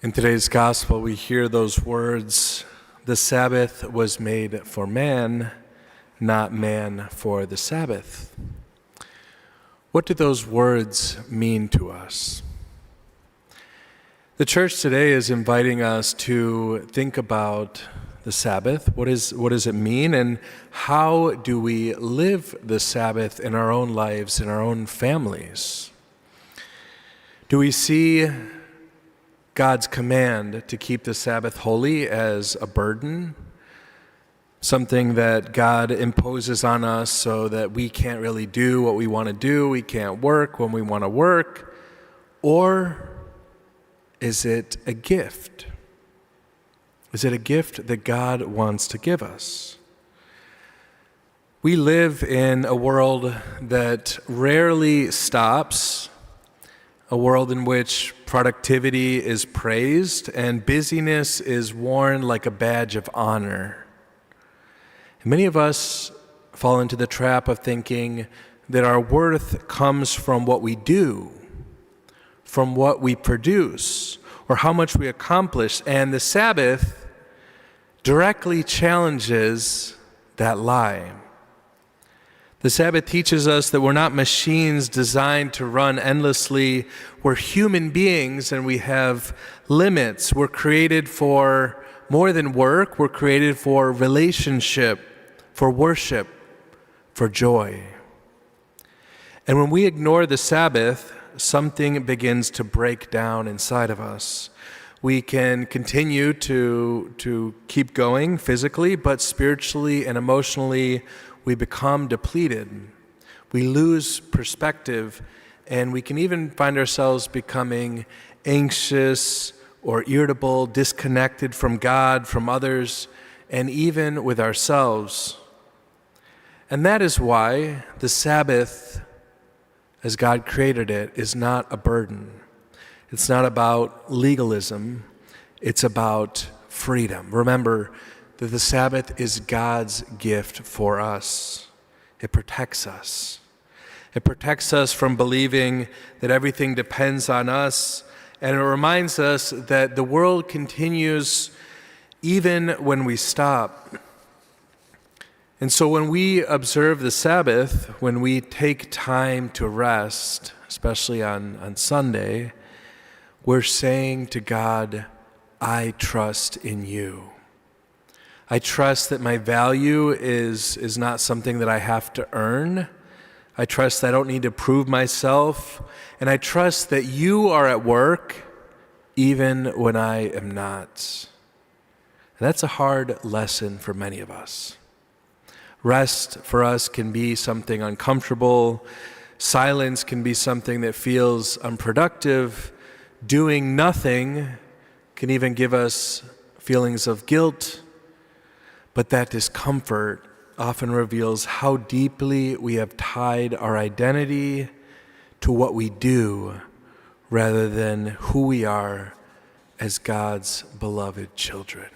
In today's gospel, we hear those words, "The Sabbath was made for man, not man for the Sabbath." What do those words mean to us? The church today is inviting us to think about the Sabbath. What does it mean, and how do we live the Sabbath in our own lives, in our own families? Do we see God's command to keep the Sabbath holy as a burden, something that God imposes on us so that we can't really do what we want to do, we can't work when we want to work? Or is it a gift? Is it a gift that God wants to give us? We live in a world that rarely stops, a world in which productivity is praised and busyness is worn like a badge of honor. And many of us fall into the trap of thinking that our worth comes from what we do, from what we produce, or how much we accomplish. And the Sabbath directly challenges that lie. The Sabbath teaches us that we're not machines designed to run endlessly. We're human beings and we have limits. We're created for more than work. We're created for relationship, for worship, for joy. And when we ignore the Sabbath, something begins to break down inside of us. We can continue to keep going physically, but spiritually and emotionally, we become depleted. We lose perspective, and we can even find ourselves becoming anxious or irritable, disconnected from God, from others, and even with ourselves. And that is why the Sabbath, as God created it, is not a burden. It's not about legalism. It's about freedom. Remember that the Sabbath is God's gift for us. It protects us. It protects us from believing that everything depends on us, and it reminds us that the world continues even when we stop. And so when we observe the Sabbath, when we take time to rest, especially on Sunday, we're saying to God, "I trust in you. I trust that my value is not something that I have to earn. I trust that I don't need to prove myself. And I trust that you are at work even when I am not." And that's a hard lesson for many of us. Rest for us can be something uncomfortable. Silence can be something that feels unproductive. Doing nothing can even give us feelings of guilt. But that discomfort often reveals how deeply we have tied our identity to what we do rather than who we are as God's beloved children.